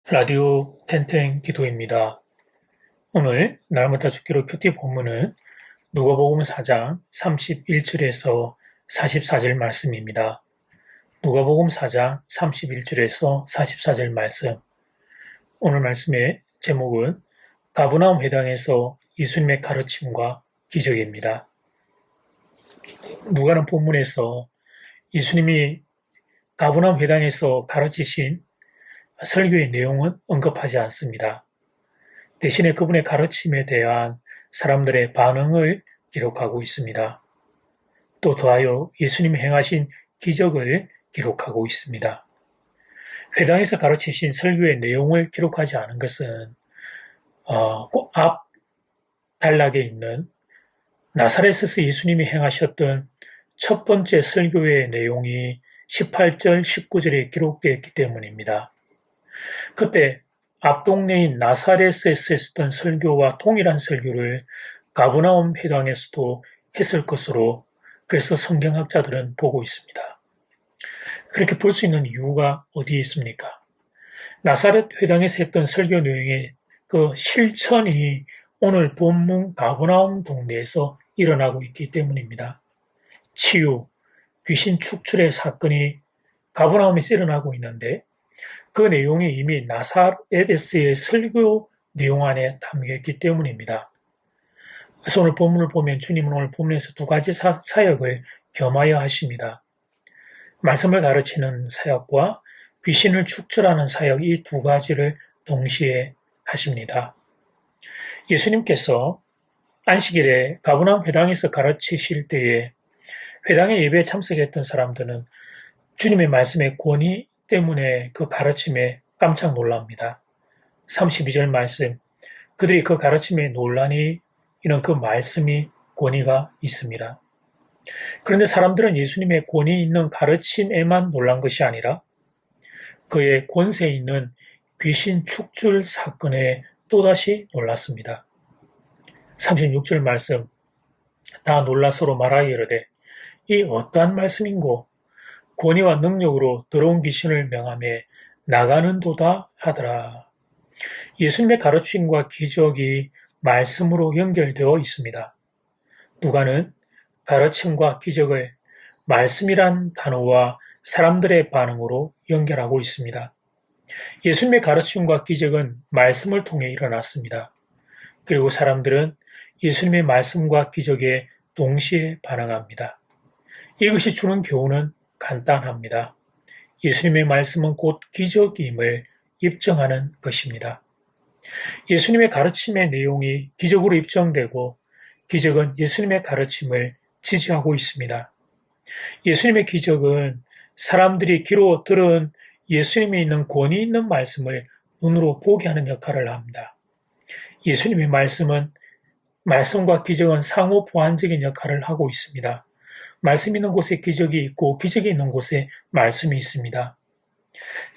라디오 텐텐 기도입니다. 오늘 날마다 죽기로 큐티 본문은 누가복음 4장 31절에서 44절 말씀입니다. 누가복음 4장 31절에서 44절 말씀. 오늘 말씀의 제목은 가버나움 회당에서 예수님의 가르침과 기적입니다. 누가는 본문에서 예수님이 가버나움 회당에서 가르치신 설교의 내용은 언급하지 않습니다. 대신에 그분의 가르침에 대한 사람들의 반응을 기록하고 있습니다. 또 더하여 예수님이 행하신 기적을 기록하고 있습니다. 회당에서 가르치신 설교의 내용을 기록하지 않은 것은 앞 단락에 있는 나사렛에서 예수님이 행하셨던 첫 번째 설교의 내용이 18절, 19절에 기록되어 있기 때문입니다. 그때 앞 동네인 나사렛에서 했던 설교와 동일한 설교를 가버나움 회당에서도 했을 것으로 그래서 성경학자들은 보고 있습니다. 그렇게 볼 수 있는 이유가 어디에 있습니까? 나사렛 회당에서 했던 설교 내용의 그 실천이 오늘 본문 가버나움 동네에서 일어나고 있기 때문입니다. 치유, 귀신 축출의 사건이 가버나움에서 일어나고 있는데 그 내용이 이미 나사렛에서의 설교 내용 안에 담겨있기 때문입니다. 그래서 오늘 본문을 보면 주님은 오늘 본문에서 두 가지 사역을 겸하여 하십니다. 말씀을 가르치는 사역과 귀신을 축출하는 사역 이 두 가지를 동시에 하십니다. 예수님께서 안식일에 가버나움 회당에서 가르치실 때에 회당의 예배에 참석했던 사람들은 주님의 말씀의 권위 때문에 그 가르침에 깜짝 놀랍니다. 32절 말씀, 그들이 그 가르침에 놀라니 이는 그 말씀이 권위가 있습니다. 그런데 사람들은 예수님의 권위 있는 가르침에만 놀란 것이 아니라 그의 권세 있는 귀신 축출 사건에 또다시 놀랐습니다. 36절 말씀, 다 놀라 서로 말하여 이르되 이 어떠한 말씀인고 권위와 능력으로 더러운 귀신을 명하며 나가는도다 하더라. 예수님의 가르침과 기적이 말씀으로 연결되어 있습니다. 누가는 가르침과 기적을 말씀이란 단어와 사람들의 반응으로 연결하고 있습니다. 예수님의 가르침과 기적은 말씀을 통해 일어났습니다. 그리고 사람들은 예수님의 말씀과 기적에 동시에 반응합니다. 이것이 주는 교훈은 간단합니다. 예수님의 말씀은 곧 기적임을 입증하는 것입니다. 예수님의 가르침의 내용이 기적으로 입증되고 기적은 예수님의 가르침을 지지하고 있습니다. 예수님의 기적은 사람들이 귀로 들은 예수님이 있는 권위 있는 말씀을 눈으로 보게 하는 역할을 합니다. 예수님의 말씀과 기적은 상호 보완적인 역할을 하고 있습니다. 말씀 있는 곳에 기적이 있고 기적이 있는 곳에 말씀이 있습니다.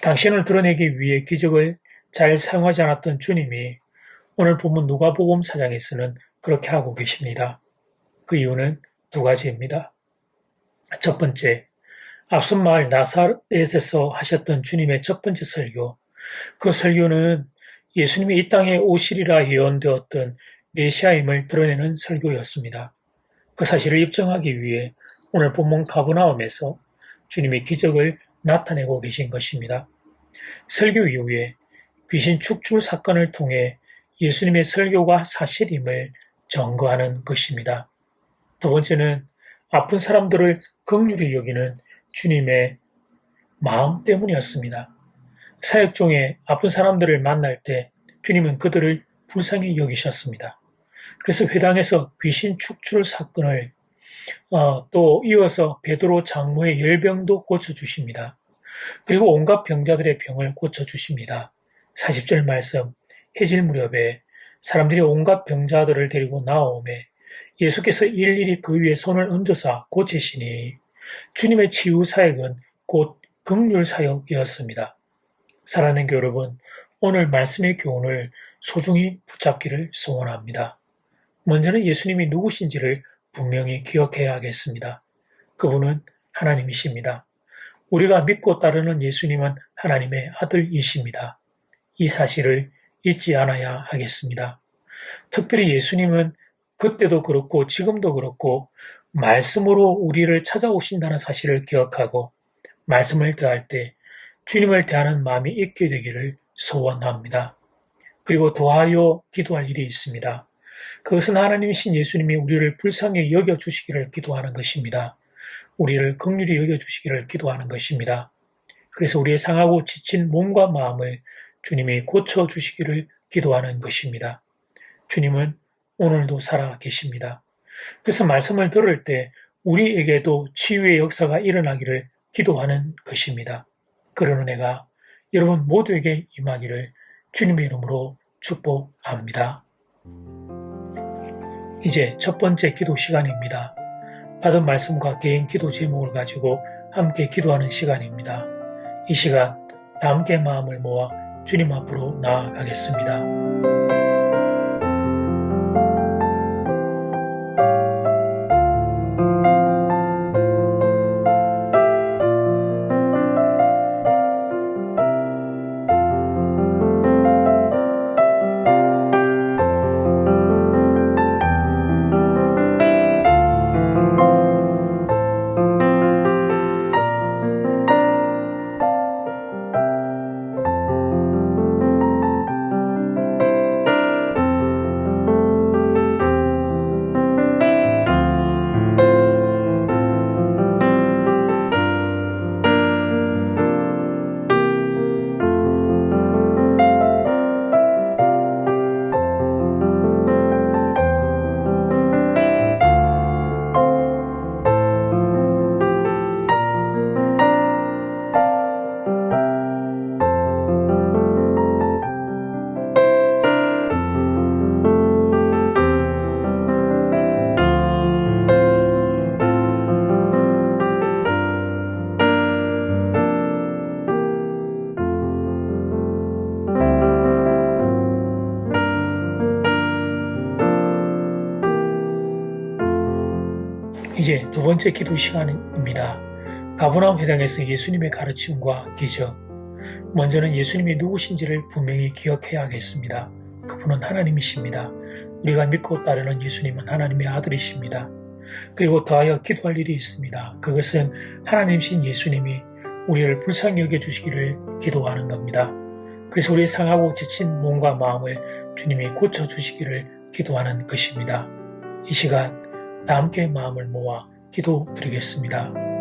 당신을 드러내기 위해 기적을 잘 사용하지 않았던 주님이 오늘 본문 누가복음 4장에서는 그렇게 하고 계십니다. 그 이유는 두 가지입니다. 첫 번째, 앞선 마을 나사렛에서 하셨던 주님의 첫 번째 설교. 그 설교는 예수님이 이 땅에 오시리라 예언되었던 메시아임을 드러내는 설교였습니다. 그 사실을 입증하기 위해 오늘 본문 가버나움에서 주님의 기적을 나타내고 계신 것입니다. 설교 이후에 귀신 축출 사건을 통해 예수님의 설교가 사실임을 증거하는 것입니다. 두 번째는 아픈 사람들을 긍휼히 여기는 주님의 마음 때문이었습니다. 사역 중에 아픈 사람들을 만날 때 주님은 그들을 불쌍히 여기셨습니다. 그래서 회당에서 귀신 축출 사건을 또 이어서 베드로 장로의 열병도 고쳐주십니다. 그리고 온갖 병자들의 병을 고쳐주십니다. 40절 말씀, 해질 무렵에 사람들이 온갖 병자들을 데리고 나오매 예수께서 일일이 그 위에 손을 얹어서 고치시니 주님의 치유 사역은 곧 긍휼 사역이었습니다. 사랑하는 여러분, 오늘 말씀의 교훈을 소중히 붙잡기를 소원합니다. 먼저는 예수님이 누구신지를 분명히 기억해야겠습니다. 그분은 하나님이십니다. 우리가 믿고 따르는 예수님은 하나님의 아들이십니다. 이 사실을 잊지 않아야 하겠습니다. 특별히 예수님은 그때도 그렇고 지금도 그렇고 말씀으로 우리를 찾아오신다는 사실을 기억하고 말씀을 대할 때 주님을 대하는 마음이 있게 되기를 소원합니다. 그리고 더하여 기도할 일이 있습니다. 그것은 하나님이신 예수님이 우리를 불쌍히 여겨주시기를 기도하는 것입니다. 우리를 긍휼히 여겨주시기를 기도하는 것입니다. 그래서 우리의 상하고 지친 몸과 마음을 주님이 고쳐주시기를 기도하는 것입니다. 주님은 오늘도 살아 계십니다. 그래서 말씀을 들을 때 우리에게도 치유의 역사가 일어나기를 기도하는 것입니다. 그런 은혜가 여러분 모두에게 임하기를 주님의 이름으로 축복합니다. 이제 첫 번째 기도 시간입니다. 받은 말씀과 개인 기도 제목을 가지고 함께 기도하는 시간입니다. 이 시간 다 함께 마음을 모아 주님 앞으로 나아가겠습니다. 이제 두 번째 기도 시간입니다. 가버나움 회당에서 예수님의 가르침과 기적. 먼저는 예수님이 누구신지를 분명히 기억해야 하겠습니다. 그분은 하나님이십니다. 우리가 믿고 따르는 예수님은 하나님의 아들이십니다. 그리고 더하여 기도할 일이 있습니다. 그것은 하나님이신 예수님이 우리를 불쌍히 여겨주시기를 기도하는 겁니다. 그래서 우리 상하고 지친 몸과 마음을 주님이 고쳐주시기를 기도하는 것입니다. 이 시간 다 함께 마음을 모아 기도드리겠습니다.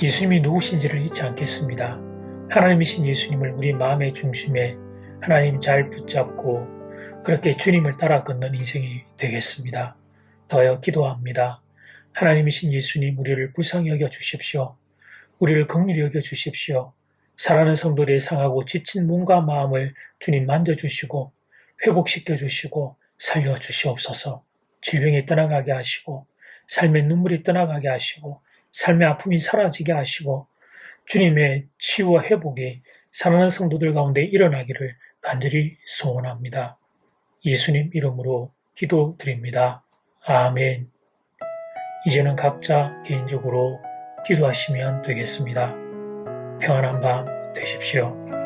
예수님이 누구신지를 잊지 않겠습니다. 하나님이신 예수님을 우리 마음의 중심에 하나님 잘 붙잡고 그렇게 주님을 따라 걷는 인생이 되겠습니다. 더하여 기도합니다. 하나님이신 예수님, 우리를 불쌍히 여겨 주십시오. 우리를 긍휼히 여겨 주십시오. 사랑하는 성도들의 상하고 지친 몸과 마음을 주님 만져주시고 회복시켜 주시고 살려주시옵소서. 질병이 떠나가게 하시고 삶의 눈물이 떠나가게 하시고 삶의 아픔이 사라지게 하시고 주님의 치유와 회복이 사랑하는 성도들 가운데 일어나기를 간절히 소원합니다. 예수님 이름으로 기도드립니다. 아멘. 이제는 각자 개인적으로 기도하시면 되겠습니다. 평안한 밤 되십시오.